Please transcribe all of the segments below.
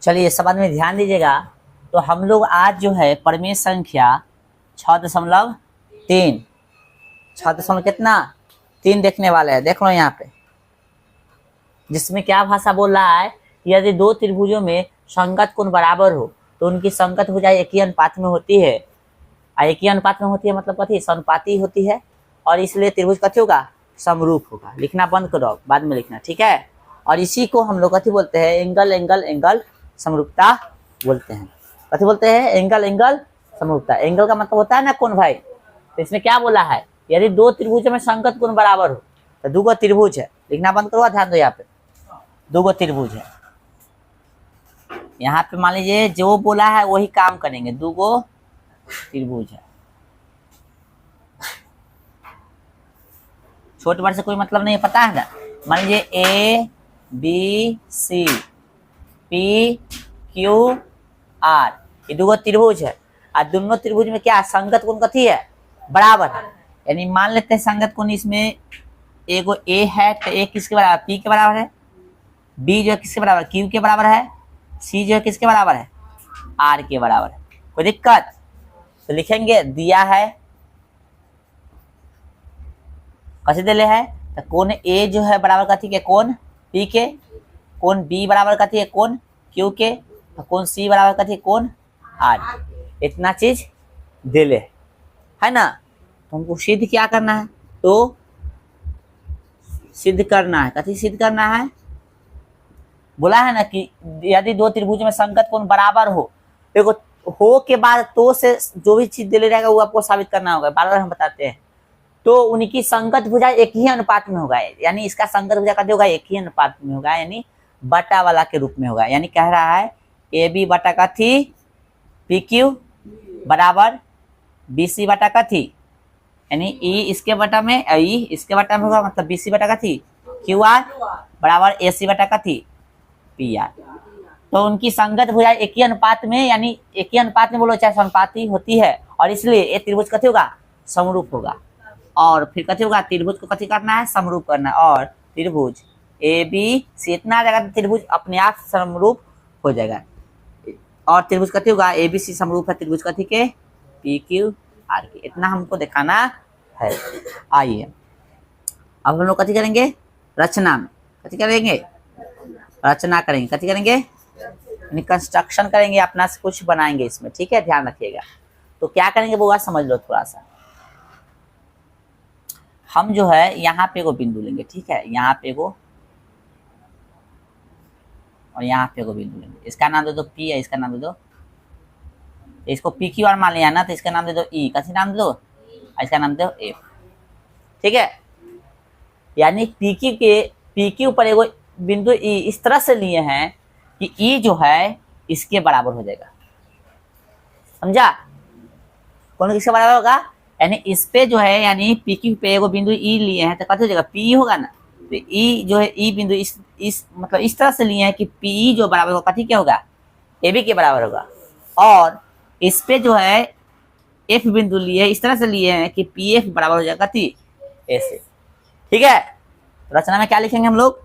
चलिए सब में ध्यान दीजिएगा। तो हम लोग आज जो है परिमेय संख्या 6.3 6 कितना 3 देखने वाले हैं। देख लो यहाँ पे, जिसमें क्या भाषा बोल रहा है, यदि दो त्रिभुजों में संगत कोण बराबर हो तो उनकी संगत भुजा एक ही अनुपात में होती है। एक ही अनुपात में होती है मतलब कथी, समानुपाती होती है, और इसलिए त्रिभुज कथी होगा, समरूप होगा। लिखना बंद करो, बाद में लिखना, ठीक है। और इसी को हम लोग कथी बोलते हैं, एंगल एंगल एंगल समरूपता बोलते हैं। कथी बोलते हैं, एंगल एंगल समरूपता। एंगल का मतलब होता है ना कोण भाई। तो इसमें क्या बोला है, यदि दो त्रिभुजों में संगत कोण बराबर हो तो दो त्रिभुज है। लिखना बंद करो, ध्यान दो, यहाँ पे दो त्रिभुज है। यहाँ पे मान लीजिए जो बोला है वही काम करेंगे, दो त्रिभुज है। छोटे बड़े से कोई मतलब नहीं है, पता है ना। मान लीजिए A B C P Q R, ये दो त्रिभुज है। और दोनों त्रिभुज में क्या संगत कोण कथी है, बराबर है। यानी मान लेते हैं संगत कोण इसमें एगो ए है तो ए किसके बराबर, पी के बराबर है। बी जो है किसके बराबर, क्यू के बराबर है। सी जो है किसके बराबर है, आर के बराबर है। कोई दिक्कत, तो लिखेंगे दिया है कैसे दिले है, तो कोण ए जो है बराबर कथी के, कोण पी के। कोण बी बराबर कथी है, कोण क्यू के। तो कोण सी बराबर कथी, कोण आर। इतना चीज दिले है ना। तो हमको सिद्ध क्या करना है, तो सिद्ध करना है। कथी सिद्ध करना है, बोला है ना कि यदि दो त्रिभुज में संगत कोण बराबर हो, देखो हो के बाद तो से जो भी चीज दिले रहेगा वो आपको साबित करना होगा। बार बार हम बताते हैं। तो उनकी संगत भुजा एक ही अनुपात में होगा, यानी इसका संगत भुजा कथी होगा, एक ही अनुपात में होगा, यानी बटा वाला के रूप में होगा। यानी कह रहा है ए बी बटा कथी, पी क्यू बराबर बी सी बटा कथी, यानी ई इसके बटा में, ई इसके बटा में होगा, मतलब बी सी बटा कथी क्यू आर बराबर ए सी बटा कथी पी आर। तो उनकी संगत भुजा एक ही अनुपात में, यानी एक ही अनुपात में बोलो चाहे समानुपाती होती है, और इसलिए ये त्रिभुज कथी होगा, समरूप होगा। और फिर कथी होगा, त्रिभुज को कथी करना है, समरूप करना है। और त्रिभुज ए बी सी इतना आ जाएगा तो त्रिभुज अपने आप समरूप हो जाएगा। और त्रिभुज कथी होगा, ए बी सी समरूप है त्रिभुज कथी के, पी क्यू आर के। इतना हमको दिखाना है। आइए अब हम लोग कथी करेंगे, रचना में कथी करेंगे, रचना करेंगे। कथी करेंगे, कंस्ट्रक्शन करेंगे, अपना से कुछ बनाएंगे इसमें, ठीक है, ध्यान रखिएगा। तो क्या करेंगे वो बात समझ लो थोड़ा सा। हम जो है यहाँ पे एगो बिंदु लेंगे, ठीक है, यहाँ पे एगो और यहाँ पे एगो बिंदु लेंगे। इसका नाम दे दो पी है, इसका नाम दे दो, इसको पी क्यू आर मान लिया ना, तो इसका नाम दे दो ई। कैसे नाम दे दो, इसका नाम दे दो एफ, ठीक है। यानी पी क्यू पर एगो बिंदु ई इस तरह से लिए हैं कि ई जो है इसके बराबर हो जाएगा, समझा। कौन किसके बराबर होगा, यानी इस पे जो है, यानी पी क्यू पे एगो बिंदु ई लिए हैं तो कथी हो जाएगा, पी होगा ना। तो ई जो है, ई बिंदु इस मतलब इस तरह से लिए हैं कि पी जो बराबर होगा कथी क्या होगा, ए बी के बराबर होगा। और इस पे जो है एफ बिंदु लिए इस तरह से लिए हैं कि पी एफ बराबर हो जाएगा कथी, ए से, ठीक है। रचना में क्या लिखेंगे हम लोग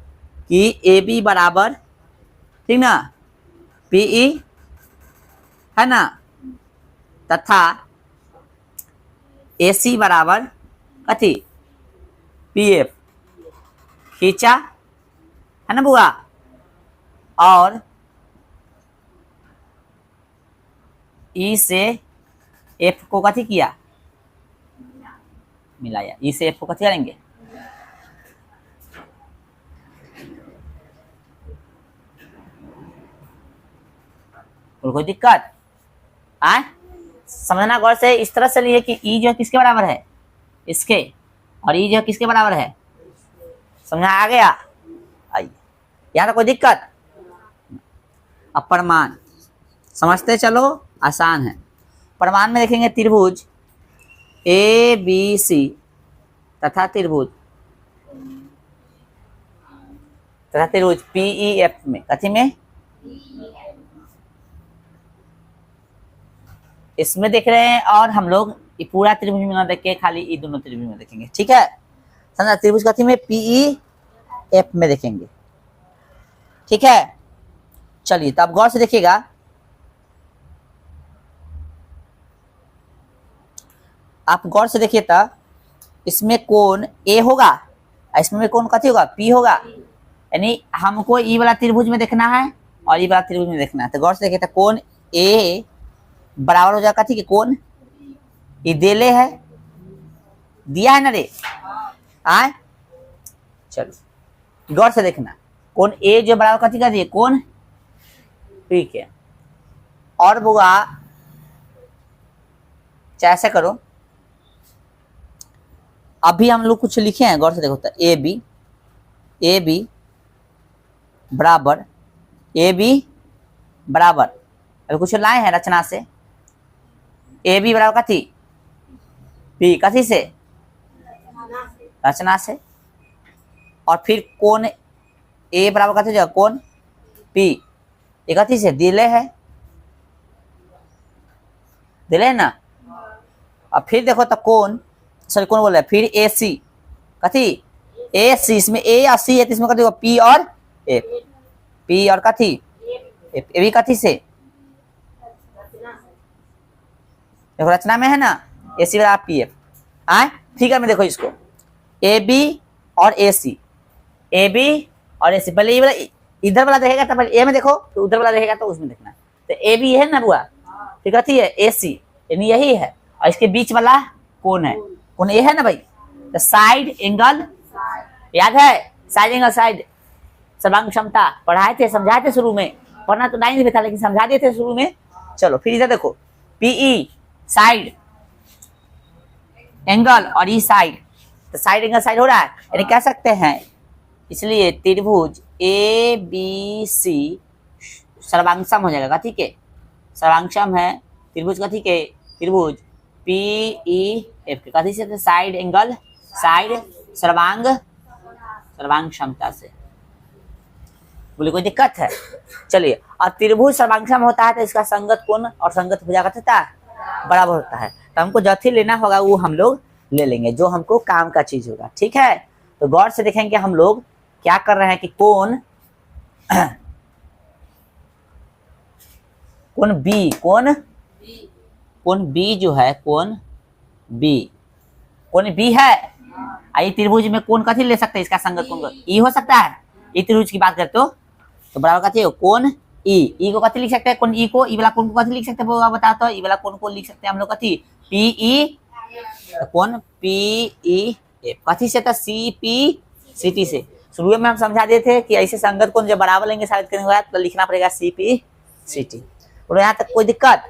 कि ए बी बराबर, ठीक ना, पी ई है ना, तथा ए सी बराबर कथी, पी एफ, खींचा है ना बुआ। और ई से एफ को कथी किया, मिलाया। ई से एफ को कथी करेंगे, कोई दिक्कत आए, समझना गौर से। इस तरह से लिए कि ई जो है किसके बराबर है, इसके, और ई जो है किसके बराबर है, समझा आ गया। आइए यहाँ तो कोई दिक्कत। अब प्रमाण समझते चलो, आसान है। प्रमाण में देखेंगे त्रिभुज ए बी सी तथा त्रिभुज पी ई एफ में, कथी में, इसमें देख रहे हैं। और हम लोग ये पूरा त्रिभुज में ना देख के खाली ये दोनों त्रिभुज में देखेंगे, ठीक है। समझा, त्रिभुज कथी में, पीई एफ में देखेंगे, ठीक है। चलिए तो आप गौर से देखिएगा, आप गौर से देखिए तो इसमें कोण ए होगा, इसमें कोण कथी होगा, पी होगा। यानी हमको ई वाला त्रिभुज में देखना है और ई वाला त्रिभुज में देखना है। तो गौर से देखिए तो कोण ए बराबर हो जाएगा कथी के, कोण ये देले है, दिया है ना रे, आए चलो गौर से देखना, कोण ए जो बराबर कथी का दिए, कोण, ठीक है। और बुआ चाहे ऐसे करो, अभी हम लोग कुछ लिखे हैं, गौर से देखो तो ए बी बराबर, ए बी बराबर, अभी कुछ लाए हैं रचना से, ए बी बराबर कथी, पी, कथी से, रचना से। और फिर कोण ए बराबर कथी जगह, कोण पी, ये कथी से, दिले है, दिले है ना। अब फिर देखो तो कोण, सॉरी कौन बोल रहा है, फिर ए सी, कथी, ए सी, इसमें ए और सी है तो इसमें कथी होगा, पी और एफ, पी और कथी एफ, ए भी कथी से, देखो रचना में है ना, ए सी बराबर पी एफ। आए फिगर में देखो इसको, ए बी और ए सी, ए बी और ए सी, पहले ये वाला इधर वाला देखेगा तो पहले ए में देखो, तो उधर वाला देखेगा तो उसमें देखना। तो ए बी है ना बुआ, ठीक कथी है, ए सी, यानी यही है, और इसके बीच वाला कौन है, कौन ये है ना भाई। तो साइड एंगल, याद है साइड एंगल, साइड सर्वांग क्षमता पढ़ाए थे, समझाए थे शुरू में, पढ़ना तो नहीं भी था लेकिन समझा दिए थे शुरू में। चलो फिर इधर देखो, पीई साइड एंगल और ई साइड, तो साइड एंगल साइड हो रहा है, यानी कह सकते हैं, इसलिए त्रिभुज ए बी सी सर्वांगसम हो जाएगा, ठीक है, सर्वांगसम है त्रिभुज कथी के, त्रिभुज पी ई एफ के, कथी से, साइड एंगल साइड सर्वांग, सर्वांग क्षमता से। बोले कोई दिक्कत है, चलिए। और त्रिभुज सर्वांगसम होता है तो इसका संगत कोण और संगत भुजा का होता है, बराबर होता है। तो हमको जथी लेना होगा वो हम लोग ले लेंगे, जो हमको काम का चीज होगा, ठीक है। तो गौर से देखेंगे हम लोग क्या कर रहे हैं कि कोण, कोण बी, कोण बी जो है, कोण बी है, आई त्रिभुज में कोण कथी ले सकते हैं, इसका संगत कोण ई हो सकता है, ई त्रिभुज की बात करते हो तो बराबर कथी हो, कोण ई को कथी लिख सकते हैं, कोण ई को, ई वाला कोण को कथी लिख सकते हैं बता, तो ई वाला कोण को लिख सकते हैं हम लोग कथी, पी ई, कोण पी ई एफ, कथी से, सी पी सी टी से। शुरू में हम समझा दिए थे कि ऐसे संगत कोण जब बराबर लेंगे साबित करने के बाद तो लिखना पड़ेगा सी पी सी टी। बोलो यहाँ तक कोई दिक्कत,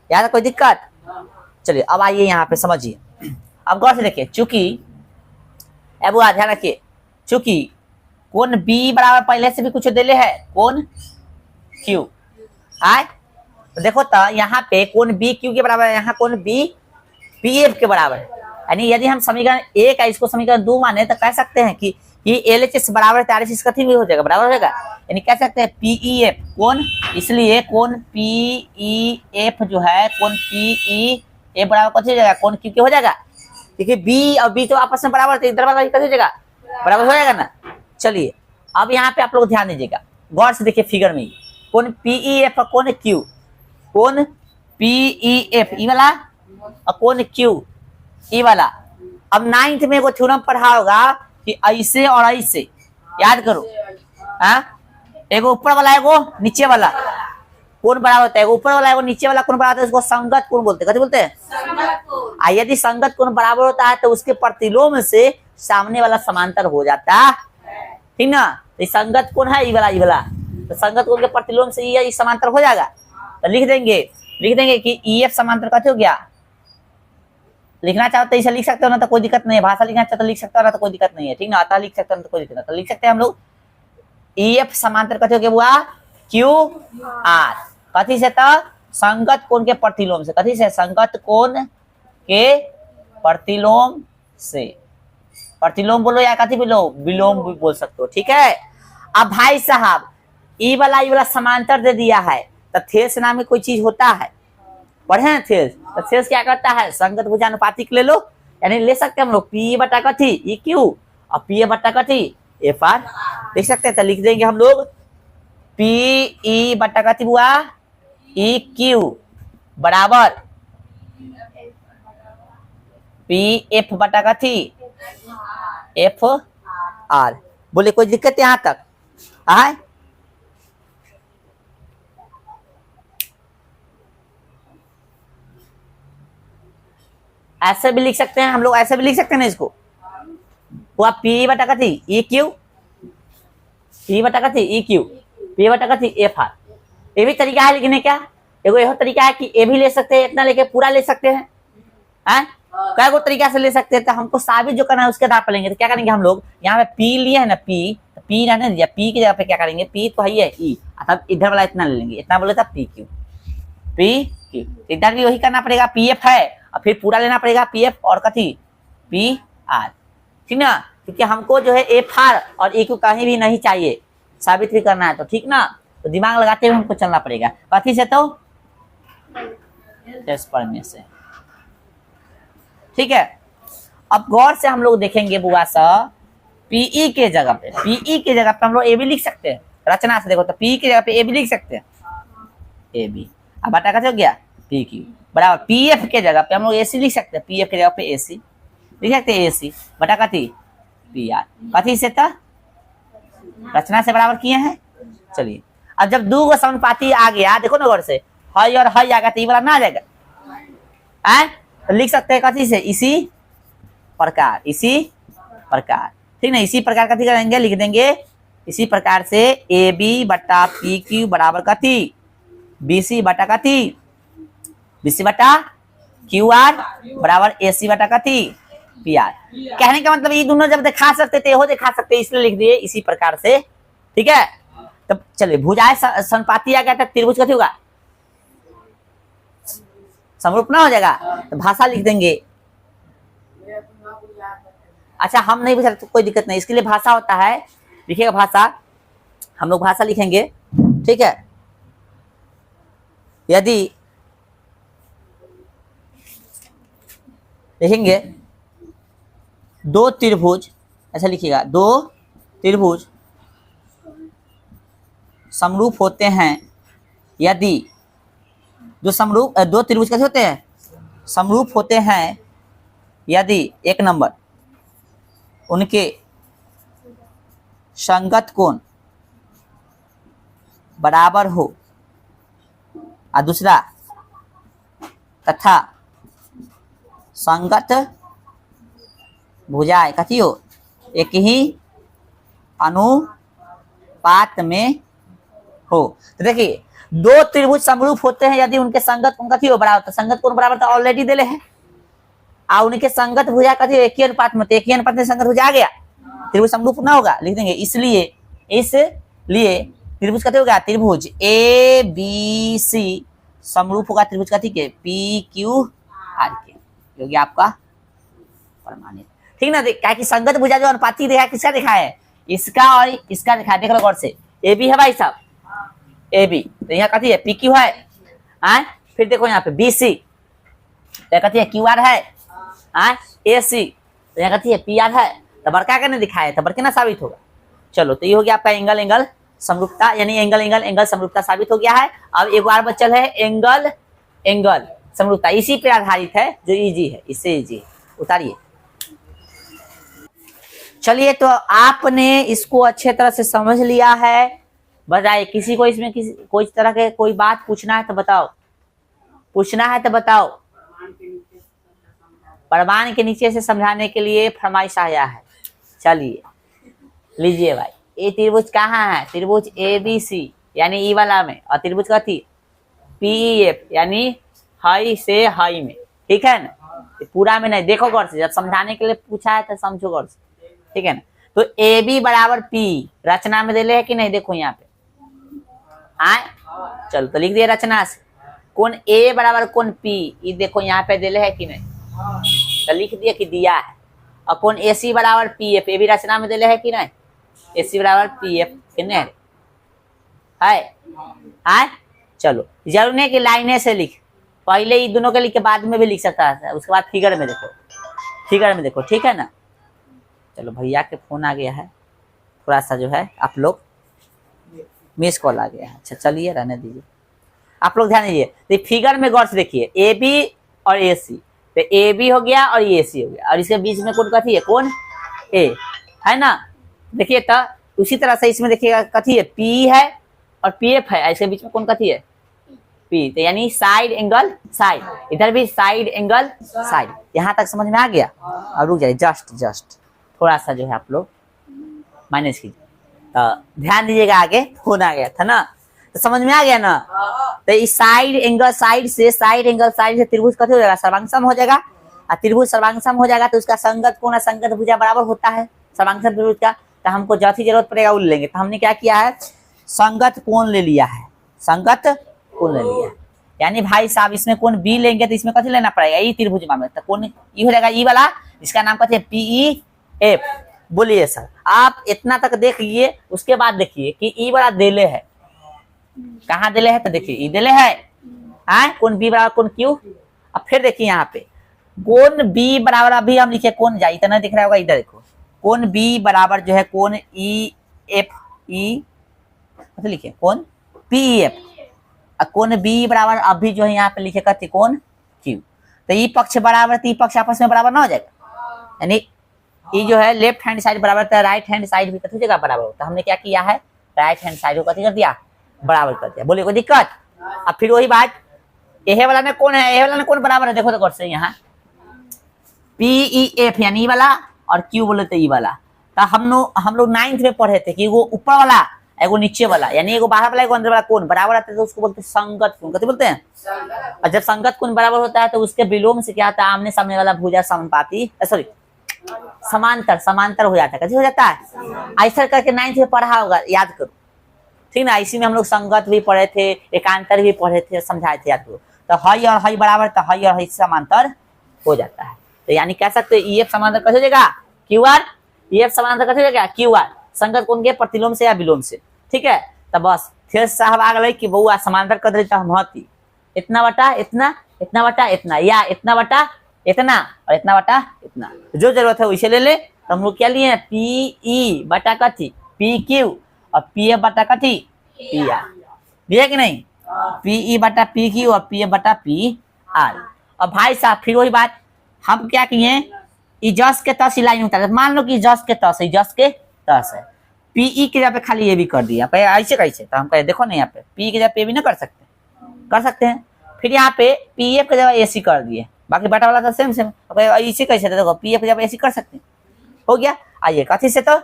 यहाँ तक कोई दिक्कत। चलिए अब आइए यहाँ पे समझिए, अब गौर से देखिए, चूंकि अब ध्यान रखिए, चूंकि कोण बी बराबर पहले से भी कुछ दिले है, कोण क्यू, आए तो देखो तो यहाँ पे कोण बी क्यू के बराबर है, यहाँ कोण बी पी एफ के बराबर है। यानी यदि हम समीकरण एक है इसको समीकरण 2 माने तो कह सकते हैं कि ये एल एच एस बराबर है, RHS कथी भी हो जाएगा, बराबर हो जाएगा। यानी कह सकते हैं पीई एफ कोण, इसलिए कोण पीई एफ जो है, कोण पीई एफ बराबर कथी हो जाएगा, कोण क्यू के हो जाएगा, क्योंकि बी और बी तो आपस में बराबर थे, इधर वाला कथी हो जाएगा, बराबर हो जाएगा ना। चलिए अब यहाँ पे आप लोग ध्यान दीजिएगा, गौर से देखिए फिगर में, कोण पीई एफ और कोण क्यू, कोण पीई एफ ई वाला और कोण क्यू ई वाला। अब 9th में एगो थ्योरम पढ़ा होगा कि ऐसे और ऐसे, याद करो, हाँ, एगो ऊपर वाला एगो नीचे वाला कोण बराबर होता है, ऊपर वाला एगो नीचे वाला कोण बराबर होता है, उसको संगत कोण बोलते हैं, कथी बोलते हैं। यदि संगत कोण बराबर होता है तो उसके प्रतिलोम से सामने वाला समांतर हो जाता है, ठीक ना। तो संगत कोण है, ई वाला, तो संगत कोण के प्रतिलोम से ये समांतर हो जाएगा। तो लिख देंगे कि ई एफ समांतर कथी हो गया, लिखना चाहो तो इसे लिख सकते हो ना, तो कोई दिक्कत नहीं है, भाषा लिखना चाहो तो लिख सकते हो ना, तो कोई दिक्कत नहीं है, ठीक ना। आता लिख सकते हो ना तो कोई दिक्कत नहीं, तो लिख सकते हैं हम लोग ई एफ समांतर कथी हो गया बुआ, क्यू आर, कथी से, तो संगत कोण के प्रतिलोम से, कथी से, संगत कोण के प्रतिलोम से, प्रतिलोम बोलो या कथी बोलो, विलोम भी बोल सकते हो, ठीक है। अब भाई साहब ई वाला समांतर दे दिया है, तो थेस नाम में कोई चीज होता है, पढ़े हैं थेस, तो थेस क्या करता है, संगत भुजानुपातिक ले लो, यानी ले सकते हैं हम लोग पी बटा कथी ई क्यू और पी बटा कथी एफ आर, देख सकते हैं। तो लिख देंगे हम लोग पी ई बटा कथी हुआ ई क्यू बराबर पी एफ बटा कथी एफ आर। बोले कोई दिक्कत यहां तक आए? ऐसे भी लिख सकते हैं हम लोग, ऐसे भी लिख सकते हैं ना इसको, हुआ पी बटा कथी ई क्यू, पी बटा कथी ई क्यू, पी बटा कथी एफ आर। ये भी तरीका है लिखने का। एगो यह तरीका है कि ए भी ले सकते हैं, इतना लेके पूरा ले सकते हैं, कई गो तरीका से ले सकते हैं। तो हमको साबित जो करना है उसके आधार पर लेंगे। तो क्या करेंगे हम लोग, यहाँ पे पी लिए है ना, पी रहने दिया, पी की जगह पे क्या करेंगे, पी तो है ई, अब इधर वाला इतना ले लेंगे, इतना बोले था पी क्यू, पी क्यू। इधर भी वही करना पड़ेगा, पी एफ है और फिर पूरा लेना पड़ेगा पी एफ और कथी पी आर, ठीक ना। क्योंकि हमको जो है एफ आर और ई क्यू कहीं भी नहीं चाहिए, साबित भी करना है तो, ठीक ना। तो दिमाग लगाते हुए हमको चलना पड़ेगा। कथी से तो पढ़ने से, ठीक है। अब गौर से हम लोग देखेंगे बुआ सा, पीई के जगह पे, पीई के जगह पे हम लोग ए बी लिख सकते हैं। रचना से देखो तो पी की जगह पे ए बी लिख सकते हैं, ए बी। अब बटा कैसे हो गया पी क्यू बराबर पी एफ के जगह पे हम लोग ए सी लिख सकते हैं, पी एफ के जगह पे ए सी लिख सकते हैं, ए सी बटा कथी पी आर। कथी से था रचना से बराबर किए हैं। चलिए अब जब दो गो समानुपाती आ गया, देखो ना गौर से, हई और हई आ गया तो ये वाला ना आ जाएगा, तो लिख सकते हैं कथी से इसी प्रकार, इसी प्रकार, ठीक ना। इसी प्रकार कथी करेंगे, लिख देंगे इसी प्रकार से ए बी बटा पी क्यू बराबर कथी बी सी बटा कथी बी सी बटा क्यू आर बराबर ए सी बटा कथी पी आर। कहने का मतलब ये दोनों जब दिखा सकते थे हो दिखा सकते, इसलिए लिख दिए इसी प्रकार से, ठीक है। तब चलिए भुजाएं समानुपाती आ गया था, त्रिभुज कथी होगा समरूप ना हो जाएगा, तो भाषा लिख देंगे। अच्छा हम नहीं बुझा तो कोई दिक्कत नहीं, इसके लिए भाषा होता है, लिखिएगा भाषा, हम लोग भाषा लिखेंगे, ठीक है। यदि लिखेंगे दो त्रिभुज, ऐसा लिखिएगा, दो त्रिभुज समरूप होते हैं, यदि दो त्रिभुज कैसे होते हैं समरूप होते हैं, यदि एक नंबर उनके संगत कोण बराबर हो और दूसरा तथा संगत भुजाएं कथी हो एक ही अनुपात में हो। तो देखिए दो त्रिभुज समरूप होते हैं यदि उनके संगत कोण कथी हो बराबर, तो संगत कोण बराबर तो ऑलरेडी दिले हैं, और उनके संगत भुजा कथी एक ही अनुपात में, तो एक ही अनुपात में संगत भुजा आ गया, त्रिभुज समरूप ना होगा, लिख देंगे इसलिए त्रिभुज कथी होगा, त्रिभुज ए बी सी समरूप होगा त्रिभुज कथी के पी क्यू आर के, जो कि आपका प्रमाणित, ठीक ना। क्या कि संगत भुजा जो अनुपाती देखा किसका देखा है, इसका और इसका देखा है, देख लो गौर से, ए बी है भाई साहब, ए बी, तो यहाँ कथी है पी क्यू है, फिर देखो यहाँ पे बी सी कथी है क्यू आर है, ए सी तो यहाँ कथी है पी आर है, तो बड़का का नहीं दिखाया तो बड़के ना साबित होगा। चलो तो ये हो गया आपका एंगल समरूपता, यानी एंगल समरूपता साबित हो गया है। अब एक बार बचल है एंगल समरूपता, इसी पे आधारित है, जो इजी है, इससे इजी उतारिए। चलिए तो आपने इसको अच्छे तरह से समझ लिया है, बताइए किसी को इसमें कोई तरह के कोई बात पूछना है तो बताओ, पूछना है तो बताओ। प्रमाण के नीचे से समझाने के लिए फरमाइश आया है। चलिए लीजिए भाई, ये त्रिभुज कहाँ है, त्रिभुज ए बी सी यानी ई वाला में, और त्रिभुज कथी पी एफ यानी हाई से हाई में, ठीक है ना। पूरा में नहीं, देखो गौर से, जब समझाने के लिए पूछा है तो समझो गौर से, ठीक है ना। तो ए बी बराबर पी रचना में दिले है कि नहीं, देखो यहाँ पे चलो तो लिख दिया रचना से, कौन ए बराबर कौन पी, ये देखो यहाँ पे दिले है कि नहीं, तो लिख दिया कि दिया है। और कौन ए सी बराबर पी एफ, ए भी रचना में दिले है कि नहीं, ए सी बराबर पी एफ कितने है। चलो जरूर नहीं कि लाइने से लिख, पहले ये दोनों के लिख के बाद में भी लिख सकता है, उसके बाद फिगर में देखो, ठीक है ना। चलो भैया के फोन आ गया है, थोड़ा सा जो है आप लोग मिस कॉल आ गया। अच्छा चलिए रहने दीजिए, आप लोग ध्यान दीजिए। तो फिगर में गौर से देखिए, ए बी और ए सी, तो ए बी हो गया और ए सी हो गया, और इसके बीच में कौन कथी है, कौन ए है ना। देखिए तो उसी तरह से इसमें देखिएगा कथी है, पी है और पी एफ है, इसके बीच में कौन कथी है, पी। तो यानी साइड एंगल साइड, इधर भी साइड एंगल साइड। यहाँ तक समझ में आ गया। और रुक जाइए, जस्ट थोड़ा सा जो है आप लोग मैनेज कीजिए। तो ध्यान दीजिएगा, आगे फोन आ गया था ना, तो समझ में आ गया ना। तो इस साइड एंगल साइड से त्रिभुज कथी हो जाएगा, सर्वांगसम हो जाएगा। और त्रिभुज सर्वांगसम हो जाएगा तो उसका संगत कोण संगत भुजा बराबर होता है सर्वांगसम त्रिभुज का। तो हमको जैसी जरूरत पड़ेगा वो लेंगे। तो हमने क्या किया है, संगत कोण ले लिया है, संगत कोण ले लिया। यानी भाई साहब इसमें कोण बी लेंगे तो इसमें कथी लेना पड़ेगा, ई त्रिभुज में। तो कोण ई हो जाएगा, ई वाला, इसका नाम कथी है, पीई एफ। बोलिए सर, आप इतना तक देख लीजिए। उसके बाद देखिए कि ई वाला देले है, कहाँ देले है, तो देखिए ई देले है, कोण बी बराबर कोण क्यू। अब फिर देखिए यहाँ पे कोण बी बराबर, अभी हम लिखे कोण जा, इतना दिख रहा होगा, इधर देखो कोण बी बराबर जो है कोण ई एफ, ई मतलब लिखे कोण पी एफ, और कोण बी बराबर अभी जो है यहाँ पे लिखे करते कोण क्यू। तो ई पक्ष बराबर, तो ई पक्ष आपस में बराबर ना हो जाएगा। यानी ये जो है लेफ्ट हैंड साइड बराबर था, राइट हैंड साइड भी कथी जगह बराबर होता है। हमने क्या किया है, राइट हैंड साइड को कथी कर दिया, बराबर कर दिया। बोलिए कोई दिक्कत। अब फिर वही बात, ए वाला में कौन है, ए वाला में कौन बराबर है, देखो तो गौर से यहाँ पी ई एफ यानी ई वाला, और क्यू बोले तो ई वाला। तो हम लोग 9th में पढ़े थे कि वो ऊपर वाला एगो नीचे वाला, यानी एगो बाहर वाला एगो अंदर वाला कोण बराबर आता है तो उसको बोलते हैं संगत कोण। कथी बोलते हैं, और जब संगत कोण बराबर होता है तो उसके विलोम से क्या होता है, आमने सामने वाला भुजा समानुपाती, सॉरी समांतर हो जाता है। कैसे हो जाता है, ऐसा करके 9th में पढ़ा होगा, याद करो ठीक ना। इसी में हम लोग संगत भी पढ़े थे, एकांतर भी पढ़े थे, समझाए थे, याद करो। तो हई और हई बराबर, तो हई और हई समांतर हो जाता है। तो यानी कह सकते ई एफ समांतर कैसे हो जाएगा, क्यू आर। ई एफ समांतर कैसे हो जाएगा, क्यू आर, संगत कोण के प्रतिलोम से या विलोम से। ठीक है, तो बस फिर साहब आ गए कि बउआ समांतर कर देता हम हती, इतना बटा इतना, इतना बटा इतना, या इतना बटा इतना और इतना बटा इतना, जो जरूरत है वैसे ले ले। तो हम लोग क्या लिए, पी ई बटा कथी, पी क्यू, और पी एफ बटा कथी, पी आर। दिया कि नहीं, पी ई बटा पी क्यू और पी एफ बटा पी आर। और भाई साहब फिर वही बात, हम क्या किए, जस के तस लाइन उतार, मान लो कि जस के तस है, जस के तस है, पीई के जगह पे खाली ये भी कर दिया, ऐसे कैसे। तो हम कहे देखो ना, यहाँ पे पी के जगह पे भी ना कर सकते हैं। फिर यहाँ पे पी एफ के जगह एसी कर दिए, बाकी बटा वाला तो सेम इसे कैसे, देखो पी एफ के जगह एसी कर सकते हैं, हो गया। आइए कथी से, तो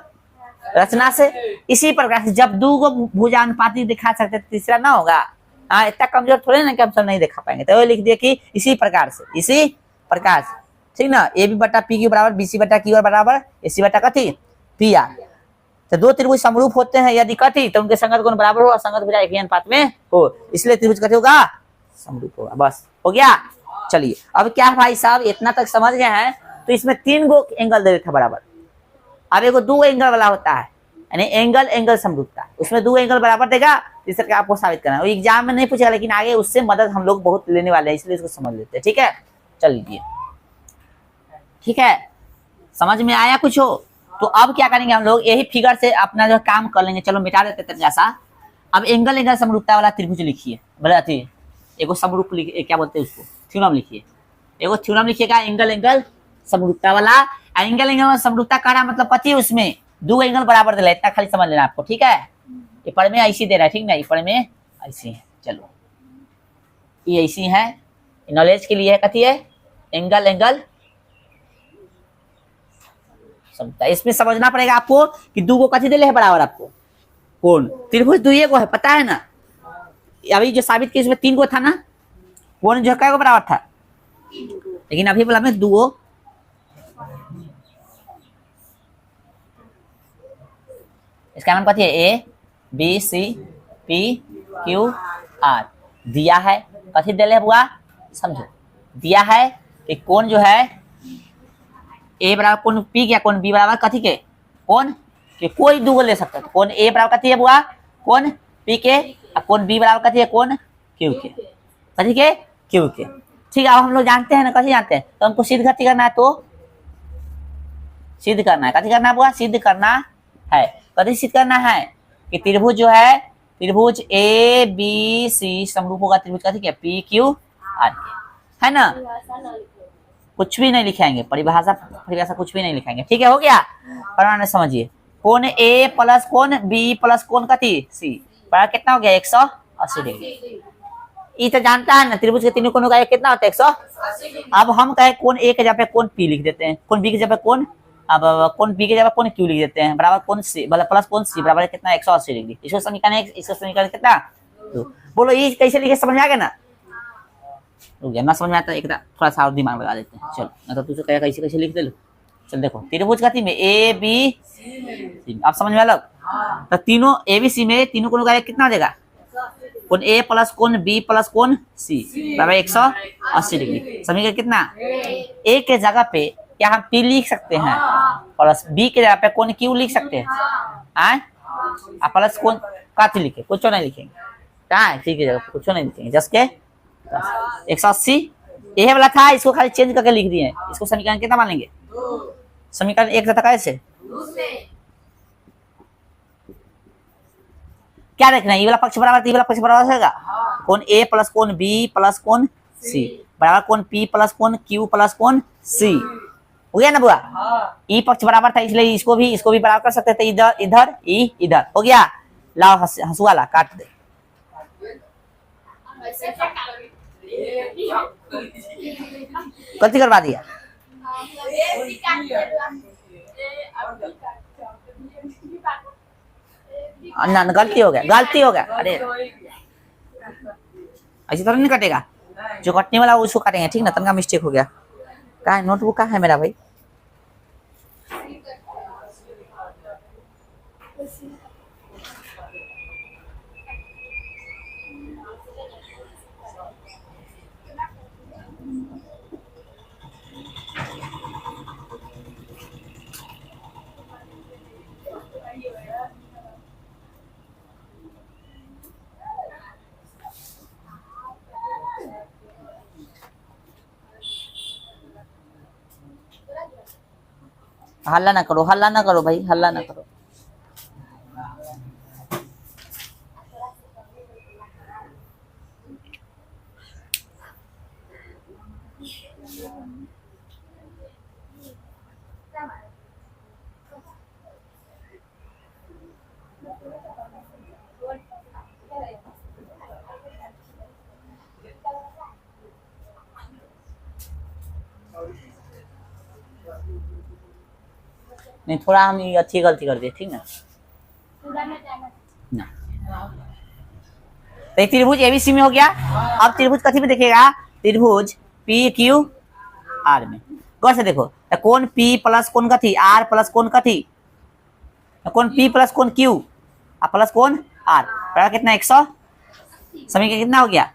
रचना से। इसी प्रकार से जब दो भुजा अनुपाती दिखा सकते तीसरा ना होगा। इतना कमजोर थोड़े ना कि हम सब नहीं दिखा पाएंगे। तो लिख दिया कि इसी प्रकार से ठीक ना, ए बी बटा पी क्यू बराबर बी सी बटा क्यू आर बराबर ए सी बटा कथी, पी आर। तो दो त्रिभुज समरूप होते हैं यदि कथी, तो उनके संगत कोण बराबर हो और संगत भुजा एक ही अनुपात में हो, इसलिए त्रिभुज कथी होगा, समरूप होगा। बस हो गया। चलिए अब क्या भाई साहब, इतना तक समझ गए हैं। तो इसमें 3 गो एंगल दे था बराबर। अब एगो 2 एंगल वाला होता है, यानी एंगल समरूपता, उसमें 2 एंगल बराबर देगा, तीसरा का आपको साबित करना है। एग्जाम में नहीं पूछेगा, लेकिन आगे उससे मदद हम लोग बहुत लेने वाले हैं, इसलिए इसको समझ लेते हैं। ठीक है, चल लीजिए। ठीक है, समझ में आया कुछ हो। तो अब क्या करेंगे हम लोग, यही फिगर से अपना जो काम कर लेंगे। चलो मिटा देते तरीका सा। अब एंगल समरूपता वाला त्रिभुज लिखिए, बोले एगो समरूप क्या बोलते हैं उसको, थ्योरम लिखिए। एगो थ्योरम लिखिएगा एंगल समरूपता वाला। एंगल समरूपता का मतलब कथी, उसमें 2 एंगल बराबर दे, इतना खाली समझ लेना आपको। ठीक है, ये पर में ऐसी दे रहा है, ठीक ना, ये पर में ऐसी है। चलो ये ऐसी है, नॉलेज के लिए है, कथी है, एंगल समरूपता। इसमें समझना पड़ेगा आपको कि 2 को कथी दे है बराबर, आपको कोण त्रिभुज 2 को है, पता है ना। अभी जो साबित किया इसमें 3 को था ना, कोण जो है बराबर था, लेकिन अभी बोला में 2। इसका नाम कथी है, A B C P Q R. दिया है कथी दे बुआ, समझो, दिया है कि कोण जो है ए बराबर कोण पी क्या, कोण बी बराबर कथी के, कोण के, कोई 2 ले सकता है। कोण ए बराबर कथी है बुआ, कोण पी के, और कोण बी बराबर कथी है, कोण क्यू के, कथी के, क्यू के। ठीक है, अब हम लोग जानते हैं ना, कथी जानते हैं, तो हमको सिद्ध कथी करना है, तो सिद्ध करना है, कथी करना है बुआ, सिद्ध करना है। कथी सिद्ध करना है कि त्रिभुज जो है, त्रिभुज ए बी सी समरूप होगा त्रिभुज का, ठीक है, पी क्यू आर के, है ना। कुछ भी नहीं लिखाएंगे, परिभाषा परिभाषा कुछ भी नहीं लिखाएंगे, ठीक है, हो गया। परिमाण समझिए, कोण ए प्लस कोण बी प्लस कोण कथी सी बराबर कितना हो गया 180 डिग्री। ये तो जानता है ना, त्रिभुज के तीनों कोणों का कितना होता है 180। अब हम कहे कोण ए के जगह पे कोण पी लिख देते हैं, कोण बी के जगह पे कोण, अब कोण बी के जगह कोण क्यू लिख देते हैं, बराबर कोण सी प्लस कोण सी बराबर कितना 180 डिग्री। इसको समीकरण इसको समीकरण कितना 2। बोलो ये कैसे लिखे, समझ आ गया ना। रुक गया ना, समझ में आता है एक थोड़ा सा और दिमाग लगा देते हैं। चलो ना तो तुझे कहेगा कैसे कैसे लिख दे लो। चल देखो त्रिभुज गति में ए बी सी, आप समझ में अलग, तो तीनों ए बी सी में तीनों कोणों का कितना हो जाएगा, कोण ए प्लस कोण बी प्लस कोण सी बराबर 180 डिग्री। समीकरण कितना, ए के जगह पे क्या हम पी लिख सकते हैं, प्लस बी के जगह पे कोण क्यू लिख सकते हैं, प्लस कोण काथी लिखे, कुछ नहीं लिखेंगे, कहाँ सी की जगह पे कुछ नहीं लिखेंगे, जस्ट के 180 ये वाला था, इसको खाली चेंज करके लिख दिए। इसको समीकरण कितना मान लेंगे, समीकरण एक तक ऐसे क्या देखना है, ये वाला पक्ष बराबर ये वाला पक्ष बराबर होगा, कोण ए प्लस कोण बी प्लस कोण सी बराबर कोण पी प्लस कोण क्यू प्लस कोण सी, हो गया ना बुआ। ई पक्ष बराबर था इसलिए इसको भी बराबर कर सकते थे, इधर इधर ई इधर, हो गया। लाओ हंसुआ ला काट दे, गलती करवा दिया ना, गलती हो गया। अरे ऐसी तरह नहीं कटेगा, जो कटने वाला उसको काटेंगे, ठीक ना। तनका मिस्टेक हो गया, कहाँ है नोटबुक, कहाँ है मेरा भाई। हल्ला ना करो भाई, हल्ला ना करो। नहीं थोड़ा हम ये अच्छी गलती कर दिए, ठीक ना। तो त्रिभुज एबीसी में हो गया। अब त्रिभुज कथी में देखेगा, त्रिभुज पी क्यू आर में। गौर से देखो, कोण पी प्लस कोण कथी आर प्लस कोण कथी, कोण पी प्लस कोण क्यू प्लस कोण आर बराबर कितना 100। समीकरण कितना हो गया,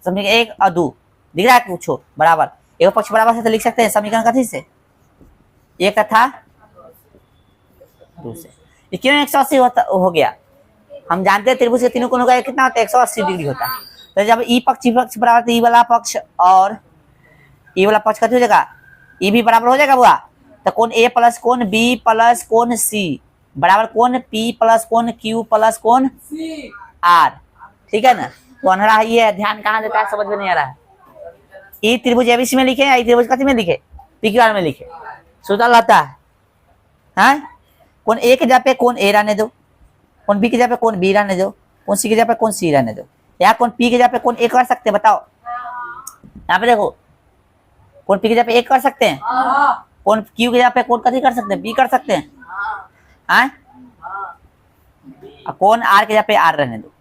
समीकरण 1 और 2 दिख रहा है, पूछो बराबर एक पक्ष बराबर से तो लिख सकते हैं समीकरण कथी से, एक था दूसरे, क्यों 180 हो गया। हम जानते हैं त्रिभुज के तीनों कोणों का कितना होता है 180 डिग्री होता है। तो जब ई पक्ष बराबर तो ई वाला पक्ष और ई वाला पक्ष कथी हो जाएगा, ई भी बराबर हो जाएगा बुआ। तो कोण ए प्लस कोण बी प्लस कोण सी बराबर कोण पी प्लस कोण क्यू प्लस कोण आर, ठीक है ना। तो अनरा ये ध्यान कहाँ देता है समझ में नहीं आ रहा है। ई त्रिभुज एबीसी में लिखे, ई त्रिभुज कथी में लिखे, पी क्यू आर में लिखे, सूत्र रहता है। कोण ए के जगह पे कोण ए रहने दो, कोण बी के जगह पे कोण बी रहने दो, कोण सी के जगह पे कोण सी रहने दो, या कोण पी के जगह पे कोण ए कर सकते हैं, बताओ। यहाँ पे देखो कोण पी के जगह पे ए कर सकते हैं, कोण क्यू के जगह पे कोण कथी कर सकते हैं, बी कर सकते हैं, कोण आर के जगह पे आर रहने दो,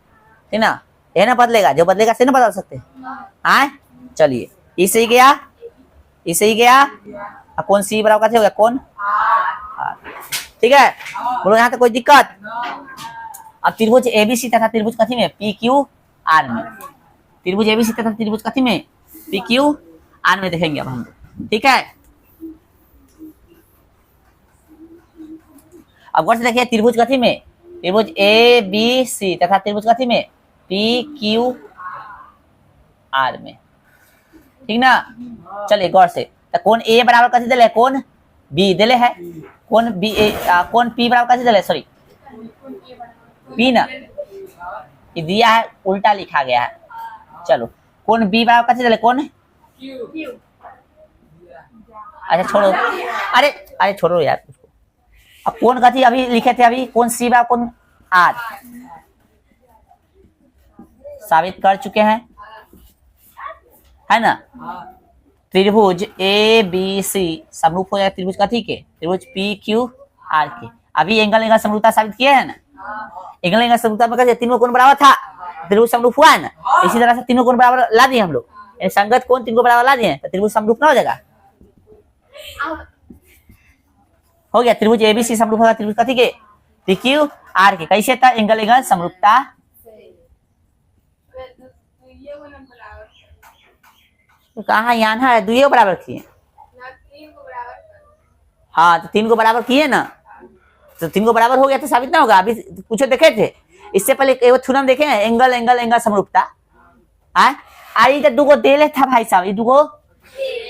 ठीक ना। ये ना बदलेगा, जो बदलेगा से ना बदल सकते हैं। चलिए इसे ही गया, कोण सी बराबर कैसे हो गया कोण आर, ठीक है। बोलो यहाँ तक कोई दिक्कत। अब त्रिभुज एबीसी तथा त्रिभुज कथी में पी क्यू आर में, त्रिभुज एबीसी तथा त्रिभुज कथी में पी क्यू आर में देखेंगे अब हम, ठीक है। अब गौर से देखिए त्रिभुज कथी में, त्रिभुज ए बी सी तथा त्रिभुज कथी में पी क्यू आर में, ठीक ना। चलिए गौर से, तो कोण ए बराबर कथी दिले, कोण बी दिले है, कोण बी कोण पी बराबर कथी दिले, सॉरी पी ना, ये दिया है उल्टा लिखा गया है। चलो कौन बी बराबर कथी चले कौन क्यू। अच्छा छोड़ो, अरे अरे छोड़ो यार उसको। अब कौन कथी अभी लिखे थे, अभी कौन सी बराबर कौन आर साबित कर चुके हैं, है ना। त्रिभुज ए बी सी समरूप हो जाएगा त्रिभुज कथी के, त्रिभुज पी क्यू आर के। अभी एंगल एंगल समरूपता साबित किए है ना। एंगल एंगल समरूपता में कैसे तीनों कोण बराबर था, त्रिभुज समरूप हुआ है ना। इसी तरह से तीनों कोण बराबर ला दिए हम लोग, यानी संगत कोण तीन को बराबर ला दिए तो त्रिभुज समरूप ना हो जाएगा। हो गया त्रिभुज एबीसी समरूप होगा त्रिभुज कथी के, पी क्यू आर के। कैसे था एंगल एंगल समरूपता, तो कहा यहाँ है दुइयो बराबर किए, हाँ तो तीन को बराबर किए ना, तो तीन को बराबर हो गया तो साबित ना होगा। अभी कुछ देखे थे इससे पहले एक थ्योरम देखे हैं, एंगल एंगल एंगल समरूपता। आई तो दुगो देले था भाई साहब, ये दुगो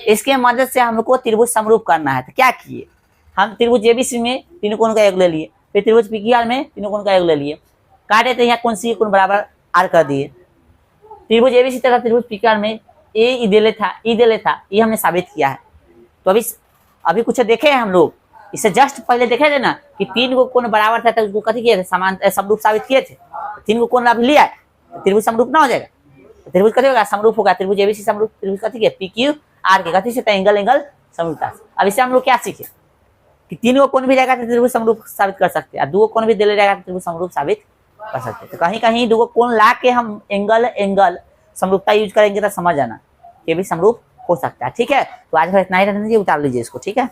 इसके मदद से हमको त्रिभुज समरूप करना है। तो क्या किए हम, त्रिभुज एबीसी में तीनों कोण का योग ले लिए, फिर त्रिभुज पीक्यूआर में तीनों कोण का योग ले लिए, काटे तो यहाँ कौन सी कोण बराबर आर कर दिए। त्रिभुज एबीसी तथा त्रिभुज पीक्यूआर में ए ई देले था ये हमने साबित किया है। तो अभी कुछ देखे हैं हम लोग, इससे जस्ट पहले देखे थे ना कि तीन को कोण बराबर था तो उसको कथी किए थे, समान समरूप साबित किए थे। तीन को कोण अभी लिया है तो त्रिभुज समरूप ना हो जाएगा, तो त्रिभुज कथी होगा समरूप होगा। त्रिभुज एबीसी समरूप त्रिभुज कथी के, पी क्यू आर के। कथी से एंगल एंगल समरूपता। अब इससे हम लोग क्या सीखे कि तीन को कोण भी जाएगा तो त्रिभुज समरूप साबित कर सकते हैं, दो कोण भी दे जाएगा तो त्रिभुज समरूप साबित कर सकते हैं। तो कहीं कहीं दो कोण ला के हम एंगल एंगल समरूपता यूज करेंगे तो समझ आना ये भी समरूप हो सकता है। ठीक है, तो आज इतना ही रहने दीजिए, उतार लीजिए इसको। ठीक है।